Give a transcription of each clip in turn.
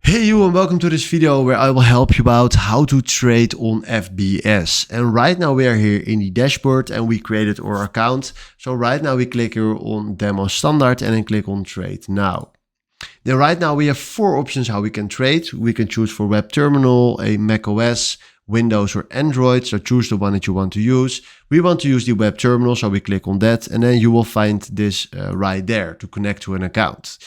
Hey you, and welcome to this video where I will help you out how to trade on FBS. And right now we are here in the dashboard and we created our account. So right now we click here on demo standard and then click on trade now. Then right now we have four options how we can trade. We can choose for web terminal, a Mac OS, Windows or Android. So choose the one that you want to use. We want to use the web terminal, so we click on that and then you will find this right there to connect to an account.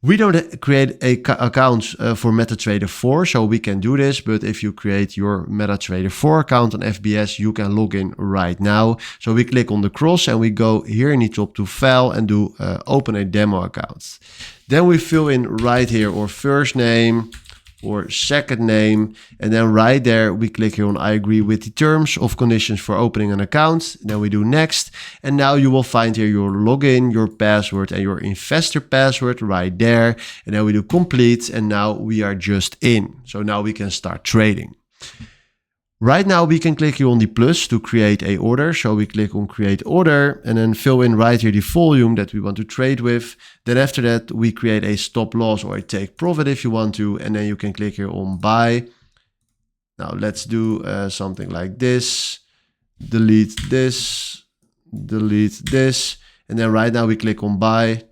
We don't create accounts for MetaTrader 4, so we can do this. But if you create your MetaTrader 4 account on FBS, you can log in right now. So we click on the cross and we go here in the top to File and do Open a demo account. Then we fill in right here our first name or second name, and then right there we click here on I agree with the terms of conditions for opening an account. Then we do next, and now you will find here your login, your password and your investor password right there, and then we do complete, and now we are just in. So now we can start trading. Right now we can click here on the plus to create a order. So we click on create order and then fill in right here the volume that we want to trade with. Then after that we create a stop loss or a take profit if you want to, and then you can click here on buy. Now let's do something like this. Delete this, and then right now we click on buy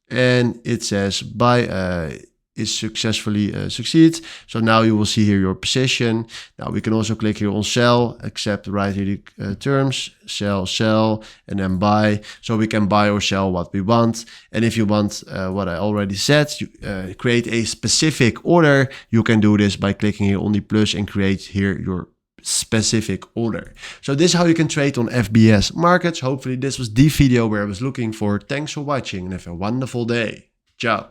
and it says buy is successfully succeed. So now you will see here your position. Now we can also click here on sell, accept right here the terms, sell, and then buy. So we can buy or sell what we want. And if you want what I already said, you, create a specific order, you can do this by clicking here on the plus and create here your specific order. So this is how you can trade on FBS markets. Hopefully this was the video where I was looking for. Thanks for watching and have a wonderful day. Ciao.